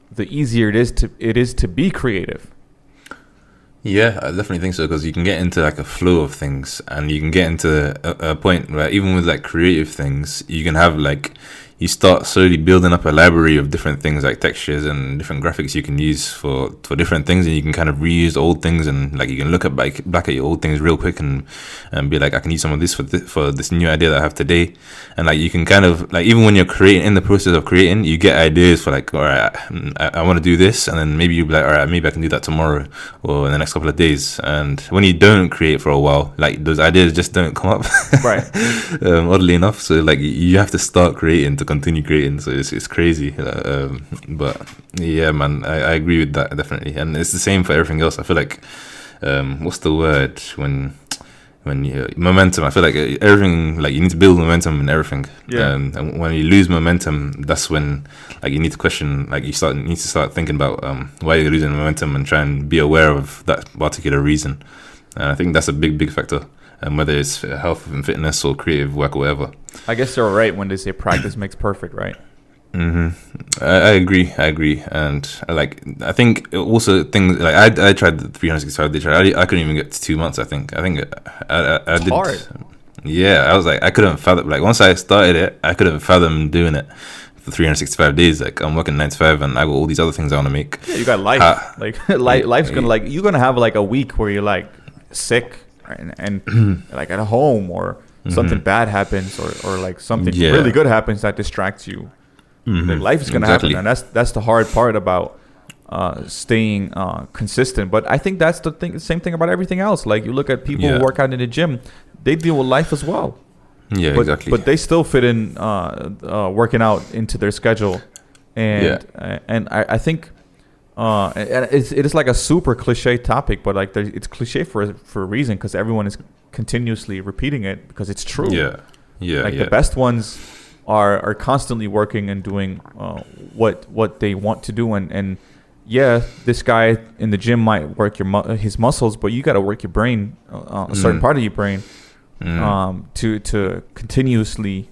Speaker 1: the easier it is to be creative?
Speaker 2: Yeah, I definitely think so, because you can get into like a flow of things, and you can get into a point where even with like creative things, you can have like you start slowly building up a library of different things like textures and different graphics you can use for different things, and you can kind of reuse old things, and like you can look back at your old things real quick and be like, I can use some of this for this new idea that I have today. And like you can kind of like, even when you're creating, in the process of creating, you get ideas for like, all right, I want to do this, and then maybe you'll be like, all right, maybe I can do that tomorrow or in the next couple of days. And when you don't create for a while, like those ideas just don't come up,
Speaker 1: Right.
Speaker 2: oddly enough. So like you have to start creating to continue creating. So it's crazy. But yeah, man, I agree with that definitely. And it's the same for everything else. I feel like what's the word when you momentum. I feel like everything, like you need to build momentum in everything.
Speaker 1: Yeah.
Speaker 2: And when you lose momentum, that's when like you need to question, like you need to start thinking about why you're losing momentum and try and be aware of that particular reason. And I think that's a big factor. Whether it's health and fitness or creative work or whatever.
Speaker 1: I guess they're right when they say practice makes perfect, right?
Speaker 2: I agree, and I think also things like I tried the 365 day challenge. I couldn't even get to 2 months. I think I did.
Speaker 1: Hard.
Speaker 2: Yeah, I was like, I couldn't fathom. Like once I started it, I couldn't fathom doing it for 365 days. Like I'm working 9 to 5, and I got all these other things I want to make.
Speaker 1: Yeah, you got life. Life's gonna like you're gonna have like a week where you're like sick, right? and like at home or something bad happens or like something really good happens that distracts you. Like life is gonna happen, and that's the hard part about staying consistent. But I think that's the same thing about everything else. Like you look at people who work out in the gym, they deal with life as well.
Speaker 2: Yeah, exactly.
Speaker 1: But they still fit in working out into their schedule, and I think and it is like a super cliche topic, but like it's cliche for a reason, because everyone is continuously repeating it because it's true. The best ones are constantly working and doing what they want to do, and this guy in the gym might work his muscles, but you got to work your brain, a certain part of your brain, to continuously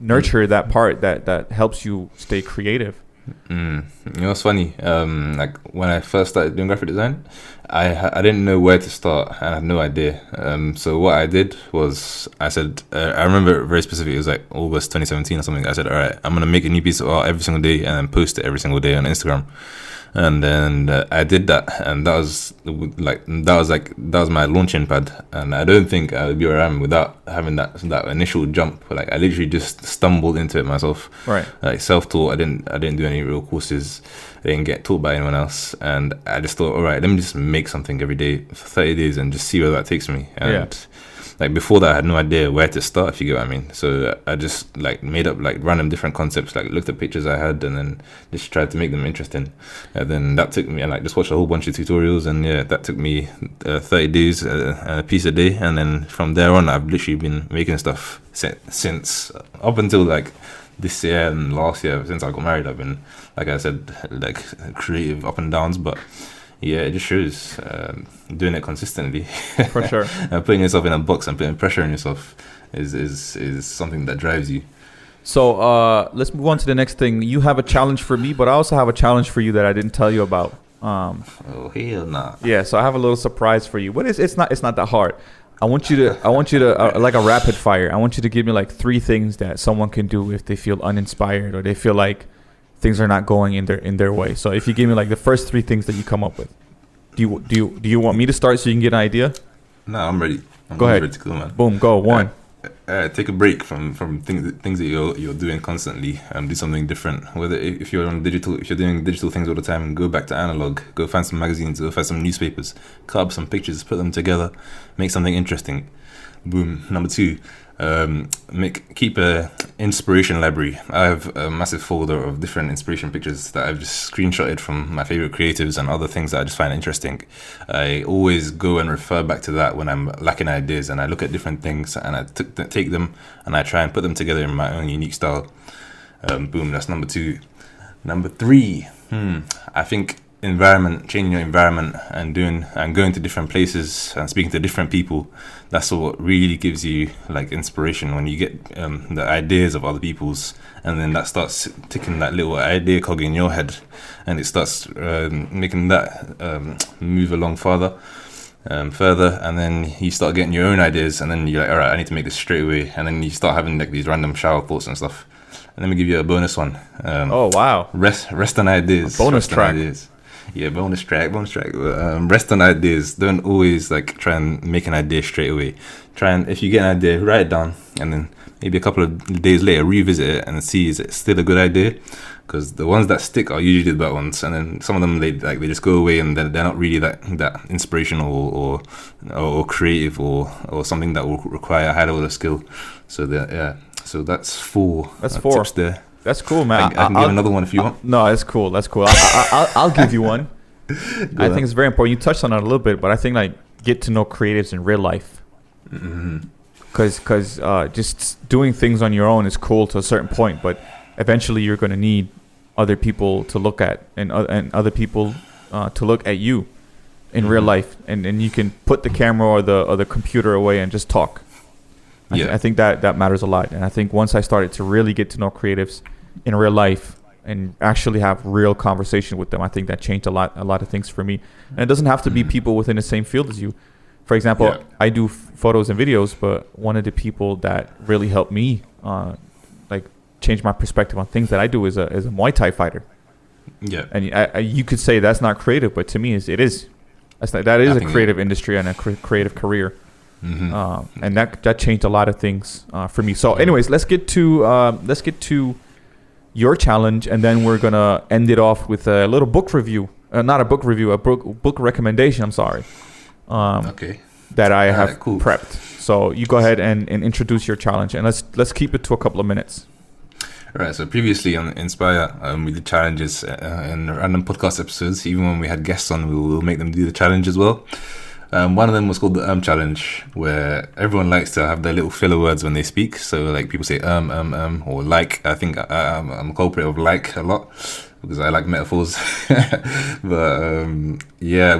Speaker 1: nurture that part that helps you stay creative.
Speaker 2: You know what's funny? Like when I first started doing graphic design, I didn't know where to start. I had no idea. So what I did was I said, I remember very specifically, it was like August 2017 or something. I said, all right, I'm gonna make a new piece of art every single day and then post it every single day on Instagram. And then I did that, and that was my launching pad. And I don't think I would be where I am without having that initial jump. Like I literally just stumbled into it myself.
Speaker 1: Right.
Speaker 2: Like self-taught. I didn't do any real courses. I didn't get taught by anyone else. And I just thought, all right, let me just make something every day for 30 days and just see where that takes me. And like before that, I had no idea where to start, if you get what I mean. So I just like made up like random different concepts, like looked at pictures I had and then just tried to make them interesting. And then that took me, and like just watched a whole bunch of tutorials, and that took me 30 days, a piece a day. And then from there on, I've literally been making stuff since up until like this year and last year. Since I got married, I've been, like I said, like creative up and downs, but yeah, it just shows doing it consistently.
Speaker 1: For sure.
Speaker 2: Putting yourself in a box and putting pressure on yourself is something that drives you.
Speaker 1: So let's move on to the next thing. You have a challenge for me, but I also have a challenge for you that I didn't tell you about.
Speaker 2: Oh hell nah.
Speaker 1: Yeah, so I have a little surprise for you, but it's not that hard. I want you to like a rapid fire. I want you to give me like 3 things that someone can do if they feel uninspired or they feel like things are not going in their way. So if you give me like the first 3 things that you come up with, do you want me to start so you can get an idea?
Speaker 2: No, I'm ready.
Speaker 1: Go ahead.
Speaker 2: Ready to go, man.
Speaker 1: Boom, go. 1.
Speaker 2: Take a break from things that you're doing constantly, and do something different. Whether if you're doing digital things all the time, go back to analog. Go find some magazines. Go find some newspapers. Cut up some pictures. Put them together. Make something interesting. Boom. Number 2. Keep a inspiration library. I have a massive folder of different inspiration pictures that I've just screenshotted from my favorite creatives and other things that I just find interesting. I always go and refer back to that when I'm lacking ideas, and I look at different things and I take them and I try and put them together in my own unique style. Boom, that's number 2. Number 3, I think changing your environment and going to different places and speaking to different people. That's what really gives you like inspiration, when you get the ideas of other people's, and then that starts ticking that little idea cog in your head, and it starts making that move along farther. further, and then you start getting your own ideas, and then you're like, all right, I need to make this straight away, and then you start having like these random shower thoughts and stuff. And let me give you a bonus one.
Speaker 1: Oh wow!
Speaker 2: Rest on ideas.
Speaker 1: Bonus track.
Speaker 2: Ideas. Yeah, bonus track. Rest on ideas. Don't always like try and make an idea straight away. Try and, if you get an idea, write it down, and then maybe a couple of days later revisit it and see is it still a good idea. Because the ones that stick are usually the bad ones, and then some of them they just go away, and they're not really that inspirational or creative or something that will require a high level of skill. So so that's four.
Speaker 1: That's four
Speaker 2: tips there.
Speaker 1: That's cool, man.
Speaker 2: I can give another one if you want.
Speaker 1: No, that's cool. I'll give you one. I think it's very important. You touched on it a little bit, but I think like get to know creatives in real life. Because just doing things on your own is cool to a certain point, but eventually you're going to need other people to look at and other people to look at you in real life, and you can put the camera or the computer away and just talk. I think that matters a lot. And I think once I started to really get to know creatives in real life and actually have real conversation with them, I think that changed a lot of things for me. And it doesn't have to be people within the same field as you. For example, I do photos and videos, but one of the people that really helped me like change my perspective on things that I do is a Muay Thai fighter. Yeah. And you could say that's not creative, but to me it is. That is a creative industry and a creative career. And that changed a lot of things for me. So anyways, let's get to your challenge, and then we're gonna end it off with a little book review. Not a book review, a book recommendation. I'm sorry. That I have prepped. So you go ahead and introduce your challenge, and let's keep it to a couple of minutes.
Speaker 2: All right. So previously on Inspire, we did challenges in random podcast episodes. Even when we had guests on, we will make them do the challenge as well. One of them was called the challenge, where everyone likes to have their little filler words when they speak. So like people say or like. I think I'm a culprit of like a lot because I like metaphors. But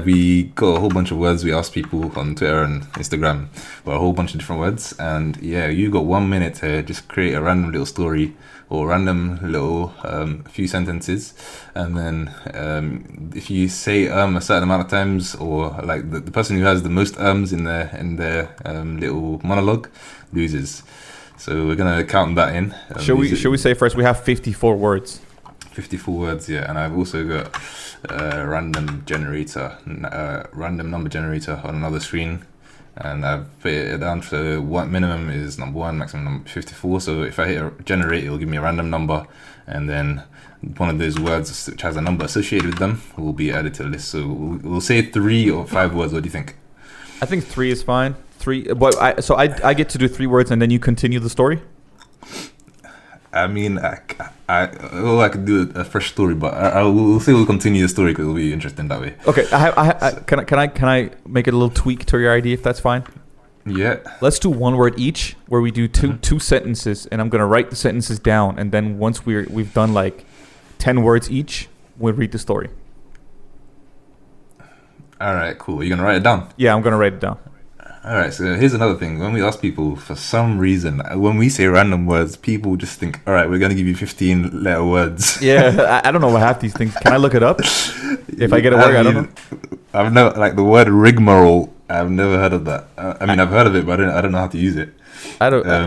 Speaker 2: we got a whole bunch of words. We asked people on Twitter and Instagram for a whole bunch of different words. And you got 1 minute to just create a random little story or random little few sentences, and then if you say a certain amount of times, or like the person who has the most in their little monologue loses. So we're gonna count that in.
Speaker 1: Should we say first we have 54 words?
Speaker 2: 54 words, yeah. And I've also got a random number generator on another screen. And I've put it down for what minimum is number 1, maximum number 54. So if I hit generate, it'll give me a random number, and then one of those words which has a number associated with them will be added to the list. So we'll say 3 or 5 words. What do you think?
Speaker 1: I think 3 is fine. 3, but I get to do 3 words, and then you continue the story.
Speaker 2: I mean, I could do a fresh story, but we'll say we'll continue the story because it'll be interesting that way.
Speaker 1: Okay, can I make it a little tweak to your idea if that's fine?
Speaker 2: Yeah.
Speaker 1: Let's do 1 word each, where we do two sentences, and I'm gonna write the sentences down, and then once we've done like 10 words each, we'll read the story.
Speaker 2: All right, cool. You're gonna write it down?
Speaker 1: Yeah, I'm gonna write it down.
Speaker 2: All right, so here's another thing. When we ask people, for some reason, when we say random words, people just think, all right, we're going to give you 15-letter words.
Speaker 1: Yeah, I don't know what half these things. Can I look it up? If I get a word, I don't know.
Speaker 2: I've never, like the word rigmarole, I've never heard of that. I've heard of it, but I don't know how to use it.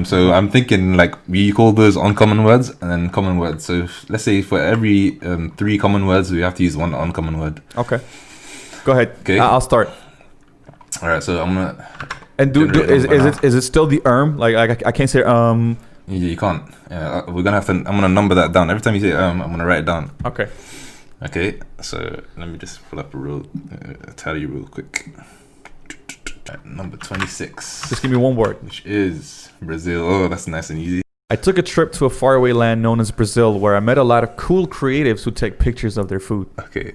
Speaker 2: So I'm thinking like we call those uncommon words and then common words. So let's say for every 3 common words, we have to use 1 uncommon word.
Speaker 1: Okay. Go ahead. Okay. I'll start.
Speaker 2: All right, so I'm gonna.
Speaker 1: And is it still the Like I can't say
Speaker 2: Yeah, you can't. We're gonna have to. I'm gonna number that down. Every time you say I'm gonna write it down.
Speaker 1: Okay.
Speaker 2: Okay. So let me just pull up a tally real quick. Number 26.
Speaker 1: Just give me 1 word.
Speaker 2: Which is Brazil. Oh, that's nice and easy.
Speaker 1: I took a trip to a faraway land known as Brazil, where I met a lot of cool creatives who take pictures of their food.
Speaker 2: Okay.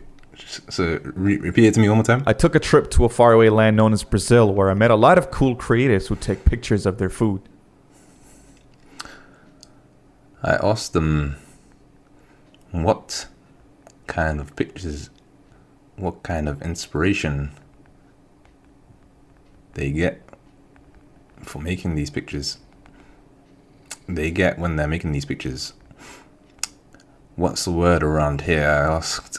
Speaker 2: So repeat it to me one more time.
Speaker 1: I took a trip to a faraway land known as Brazil, where I met a lot of cool creatives who take pictures of their food.
Speaker 2: I asked them what kind of pictures, what kind of inspiration they get for making these pictures. They get when they're making these pictures. What's the word around here? I asked.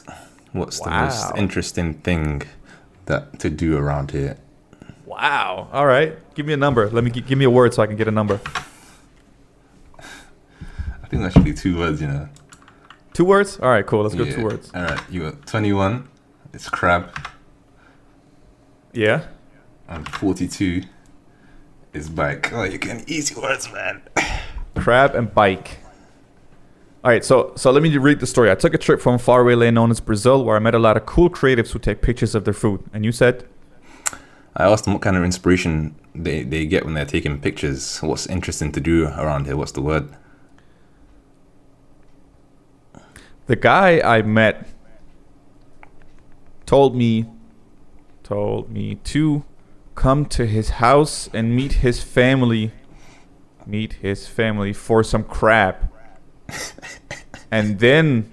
Speaker 2: What's the most interesting thing to do around here?
Speaker 1: Wow. All right. Give me a number. Give me a word so I can get a number.
Speaker 2: I think that should be 2 words, you know.
Speaker 1: 2 words? All right, cool. Let's go 2 words.
Speaker 2: All right. You got 21. It's crab.
Speaker 1: Yeah.
Speaker 2: And 42 is bike. Oh, you're getting easy words, man.
Speaker 1: Crab and bike. All right, so let me read the story. I took a trip from a faraway land known as Brazil, where I met a lot of cool creatives who take pictures of their food. And you said?
Speaker 2: I asked them what kind of inspiration they get when they're taking pictures. What's interesting to do around here? What's the word?
Speaker 1: The guy I met told me to come to his house and meet his family for some crab. And then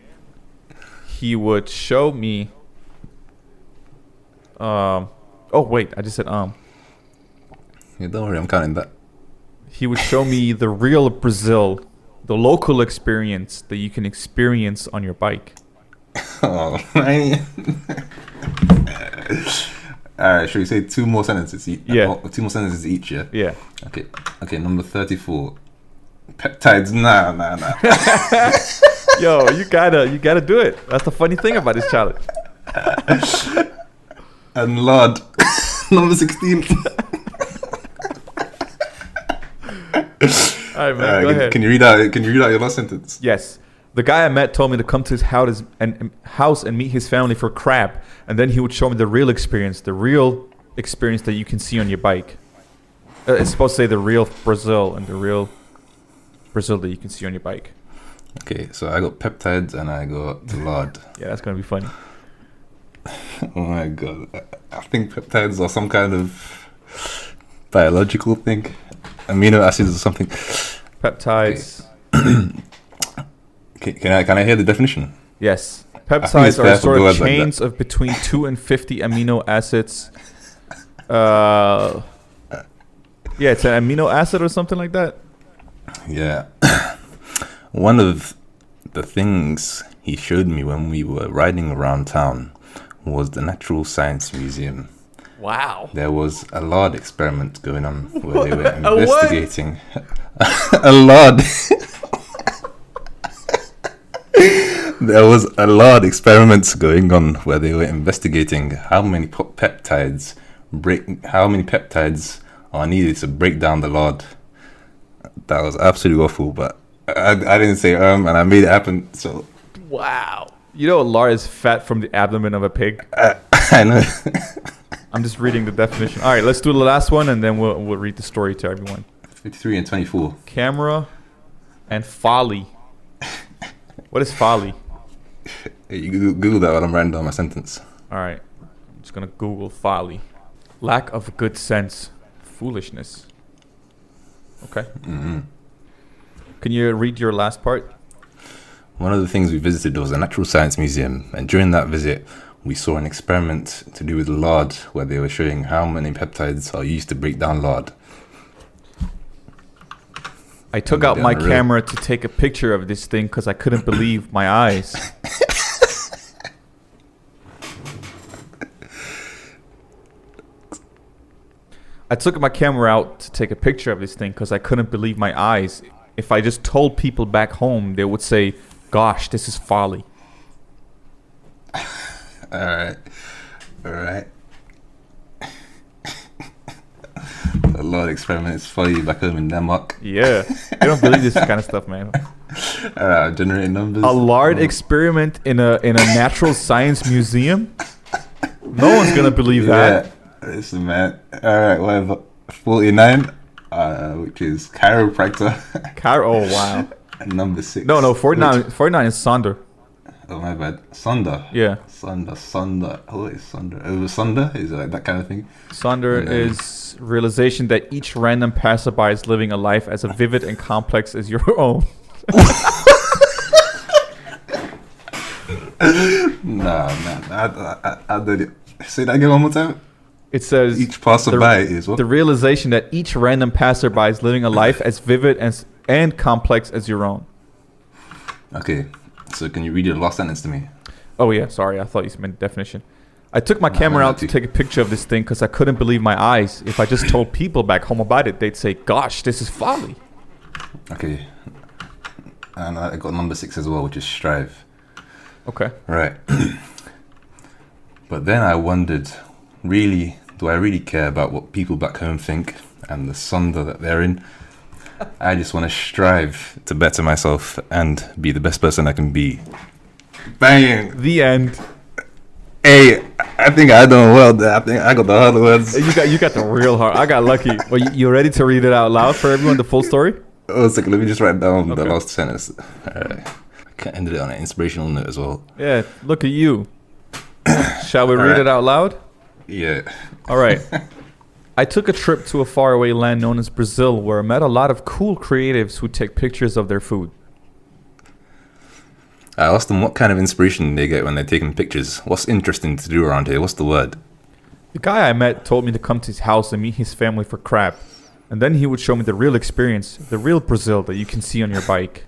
Speaker 1: he would show me oh wait, I just said
Speaker 2: Yeah, don't worry, I'm counting that.
Speaker 1: He would show me the real Brazil, the local experience that you can experience on your bike.
Speaker 2: Oh, man. All right, should we say 2 more sentences each?
Speaker 1: Yeah.
Speaker 2: 2 more sentences each, yeah?
Speaker 1: Yeah.
Speaker 2: Okay, number 34. Peptides, nah.
Speaker 1: Yo, you gotta do it. That's the funny thing about this challenge.
Speaker 2: And lard, number 16.
Speaker 1: All right, man, go ahead.
Speaker 2: Can you read out your last sentence?
Speaker 1: Yes. The guy I met told me to come to his house and meet his family for crab, and then he would show me the real experience that you can see on your bike. It's supposed to say the real Brazil and the real Brazil that you can see on your bike.
Speaker 2: Okay, so I got peptides and I got lard.
Speaker 1: Yeah, that's gonna be funny.
Speaker 2: Oh my god, I think peptides are some kind of biological thing, amino acids or something.
Speaker 1: Peptides.
Speaker 2: Okay, can I hear the definition?
Speaker 1: Yes, peptides are sort of chains of between 2 and 50 amino acids. Yeah, it's an amino acid or something like that.
Speaker 2: Yeah. One of the things he showed me when we were riding around town was the Natural Science Museum.
Speaker 1: Wow.
Speaker 2: There was a lard experiment going on where they were investigating a lard. There was a lard experiment going on where they were investigating how many peptides are needed to break down the lard. That was absolutely awful, but I didn't say and I made it happen. So
Speaker 1: wow, you know, lard is fat from the abdomen of a pig.
Speaker 2: I know.
Speaker 1: I'm just reading the definition. All right, let's do the last one, and then we'll read the story to everyone.
Speaker 2: 53 and 24.
Speaker 1: Camera and folly. What is folly?
Speaker 2: Hey, you Google that while I'm writing down my sentence.
Speaker 1: All right, I'm just gonna Google folly. Lack of good sense, foolishness. Okay.
Speaker 2: Mm-hmm.
Speaker 1: Can you read your last part?
Speaker 2: One of the things we visited was a Natural Science Museum, and during that visit, we saw an experiment to do with lard where they were showing how many peptides are used to break down lard.
Speaker 1: I took out my camera to take a picture of this thing because I couldn't believe my eyes. I took my camera out to take a picture of this thing because I couldn't believe my eyes. If I just told people back home, they would say, gosh, this is folly.
Speaker 2: All right. A lot of experiments for you back home in Denmark.
Speaker 1: Yeah. I don't believe this kind of stuff, man.
Speaker 2: Generating numbers.
Speaker 1: A lard experiment in a natural science museum? No one's going to believe that.
Speaker 2: Listen, man. All right, whatever. 49, which is chiropractor.
Speaker 1: Oh, wow.
Speaker 2: And number 6.
Speaker 1: No, 49 is Sonder.
Speaker 2: Oh, my bad. Sonder.
Speaker 1: Yeah.
Speaker 2: Sonder. Oh, it's Sonder. Oh, Sonder? Is it like that kind of thing?
Speaker 1: Sonder is realization that each random passerby is living a life as vivid and complex as your own.
Speaker 2: Nah, man. I did it. Say that again one more time.
Speaker 1: It says
Speaker 2: each passerby is what?
Speaker 1: The realization that each random passerby is living a life as vivid and complex as your own.
Speaker 2: Okay, so can you read your last sentence to me?
Speaker 1: Oh yeah, sorry, I thought you meant definition. I took my camera out to take a picture of this thing because I couldn't believe my eyes. If I just told people back home about it, they'd say, "Gosh, this is folly."
Speaker 2: Okay. And I got number 6 as well, which is strive.
Speaker 1: Okay.
Speaker 2: Right. But then I wondered, really, do I really care about what people back home think and the sunder that they're in? I just want to strive to better myself and be the best person I can be. Bang!
Speaker 1: The end.
Speaker 2: Hey, I think I done well there. I think I got the hard words.
Speaker 1: You got the real hard. I got lucky. Well, you ready to read it out loud for everyone, the full story?
Speaker 2: Oh, second, let me just write down the last sentence. I ended it on an inspirational note as well.
Speaker 1: Yeah, look at you. Shall we read it out loud?
Speaker 2: Yeah.
Speaker 1: All right. I took a trip to a faraway land known as Brazil where I met a lot of cool creatives who take pictures of their food.
Speaker 2: I asked them what kind of inspiration they get when they're taking pictures. What's interesting to do around here? What's the word?
Speaker 1: The guy I met told me to come to his house and meet his family for crab. And then he would show me the real experience, the real Brazil that you can see on your bike.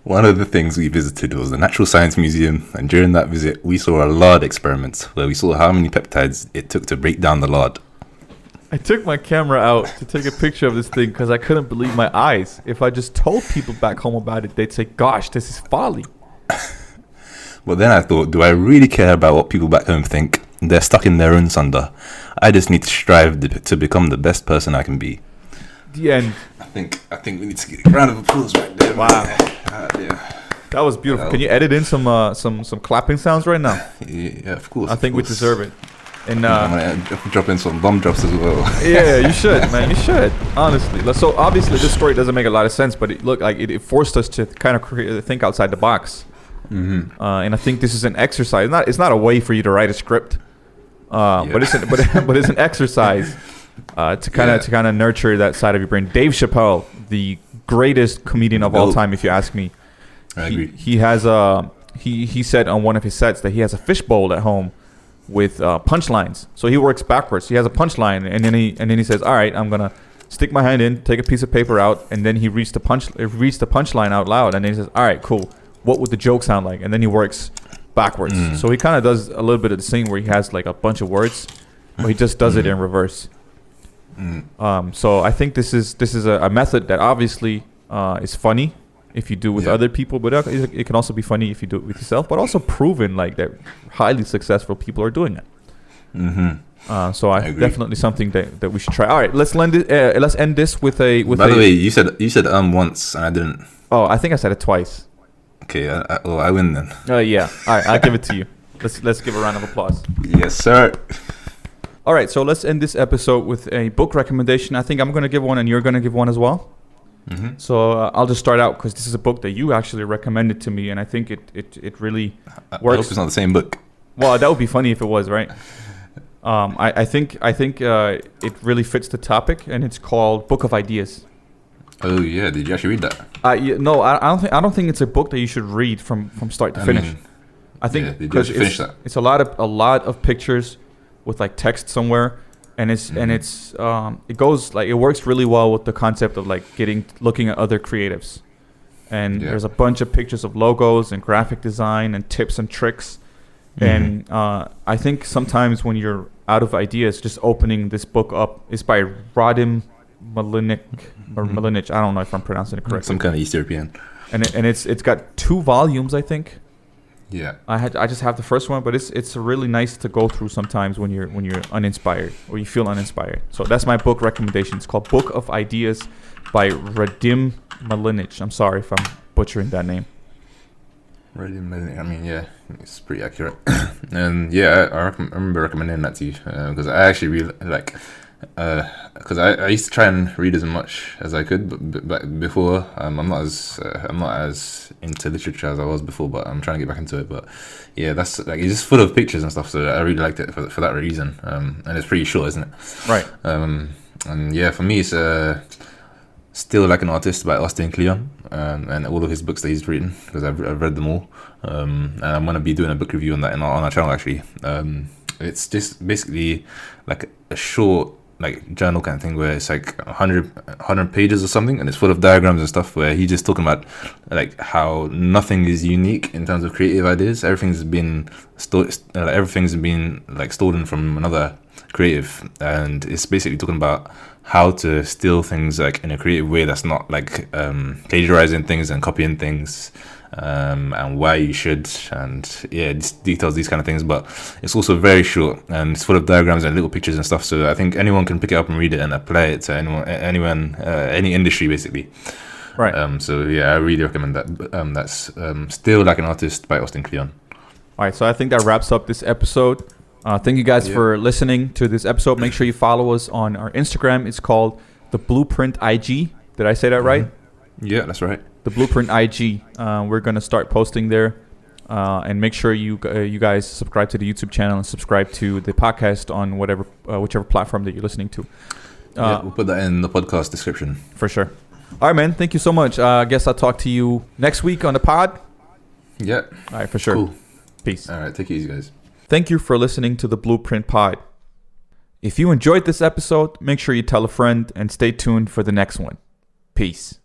Speaker 2: One of the things we visited was the Natural Science Museum, and during that visit, we saw a lard experiment where we saw how many peptides it took to break down the lard.
Speaker 1: I took my camera out to take a picture of this thing because I couldn't believe my eyes. If I just told people back home about it, they'd say, "Gosh, this is folly."
Speaker 2: But then I thought, do I really care about what people back home think? They're stuck in their own sunder. I just need to strive to become the best person I can be.
Speaker 1: The end.
Speaker 2: I think we need to get a round of applause right there.
Speaker 1: Wow.
Speaker 2: Yeah.
Speaker 1: That was beautiful. Can you edit in some clapping sounds right now?
Speaker 2: Yeah, of course.
Speaker 1: I think we deserve it. And
Speaker 2: I'm gonna drop in some bomb drops as well.
Speaker 1: Yeah, you should, man. You should, honestly. So obviously, this story doesn't make a lot of sense, but it forced us to kind of think outside the box.
Speaker 2: Mm-hmm.
Speaker 1: And I think this is an exercise. It's not a way for you to write a script, but it's an exercise to kind of nurture that side of your brain. Dave Chappelle, the greatest comedian of all time, if you ask me.
Speaker 2: I agree.
Speaker 1: He has he said on one of his sets that he has a fishbowl at home with punchlines. So he works backwards. He has a punchline, and then he says, "All right, I'm gonna stick my hand in, take a piece of paper out," and then he reads the punchline out loud, and then he says, "All right, cool. What would the joke sound like?" And then he works backwards. So he kind of does a little bit of the thing where he has like a bunch of words, but he just does it in reverse. So I think this is a method that obviously is funny if you do it with other people, but it can also be funny if you do it with yourself, but also proven like that highly successful people are doing it. So I definitely something that we should try. All right, let's end this with a.
Speaker 2: By the way, you said once and I didn't.
Speaker 1: Oh, I think I said it twice.
Speaker 2: Okay, I win then.
Speaker 1: Yeah. All right, I'll give it to you. Let's give a round of applause.
Speaker 2: Yes, sir.
Speaker 1: All right, so let's end this episode with a book recommendation. I think I'm going to give one and you're going to give one as well. So I'll just start out because this is a book that you actually recommended to me, and I think it really works.
Speaker 2: I hope it's not the same book.
Speaker 1: Well, that would be funny if it was, right? I think it really fits the topic, and it's called Book of Ideas.
Speaker 2: Oh yeah, did you actually read that?
Speaker 1: No, I don't think it's a book that you should read from start to finish. I think because it's a lot of pictures with like text somewhere. And it works really well with the concept of like looking at other creatives, and there's a bunch of pictures of logos and graphic design and tips and tricks, and I think sometimes when you're out of ideas, just opening this book up is by Radim Malinik or Malinik. I don't know if I'm pronouncing it correctly.
Speaker 2: Some kind of East European.
Speaker 1: And it's got 2 volumes, I think.
Speaker 2: Yeah,
Speaker 1: I just have the first one, but it's really nice to go through sometimes when you're uninspired or you feel uninspired. So that's my book recommendation. It's called Book of Ideas by Radim Malinik. I'm sorry if I'm butchering that name.
Speaker 2: Radim Malinik. I mean, yeah, it's pretty accurate. And yeah, I remember recommending that to you because I actually really like. Because I used to try and read as much as I could, but before I'm not as into literature as I was before, but I'm trying to get back into it. But yeah, that's like it's just full of pictures and stuff, so I really liked it for that reason. And it's pretty short, isn't it?
Speaker 1: Right.
Speaker 2: And yeah, for me, it's Still Like an Artist by Austin Kleon, and all of his books that he's written because I've read them all. And I'm gonna be doing a book review on that on our channel actually. It's just basically like a short like journal kind of thing where it's like 100 pages or something, and it's full of diagrams and stuff where he's just talking about like how nothing is unique in terms of creative ideas. Everything's been stored in from another creative, and it's basically talking about how to steal things like in a creative way that's not like plagiarizing things and copying things, and why you should, and yeah, it details these kind of things. But it's also very short and it's full of diagrams and little pictures and stuff, so I think anyone can pick it up and read it and apply it to anyone, any industry basically.
Speaker 1: Right.
Speaker 2: So yeah, I really recommend that. That's Still Like an Artist by Austin Kleon.
Speaker 1: All right, so I think that wraps up this episode. Thank you guys for listening to this episode. Make sure you follow us on our Instagram. It's called the Bluprint IG. Did I say that right?
Speaker 2: Yeah, that's right.
Speaker 1: The Bluprint IG. We're going to start posting there. And make sure you guys subscribe to the YouTube channel and subscribe to the podcast on whichever platform that you're listening to.
Speaker 2: We'll put that in the podcast description.
Speaker 1: For sure. All right, man. Thank you so much. I guess I'll talk to you next week on the pod.
Speaker 2: Yeah.
Speaker 1: All right, for sure.
Speaker 2: Cool.
Speaker 1: Peace.
Speaker 2: All right, take it easy, guys.
Speaker 1: Thank you for listening to the Bluprint Pod. If you enjoyed this episode, make sure you tell a friend and stay tuned for the next one. Peace.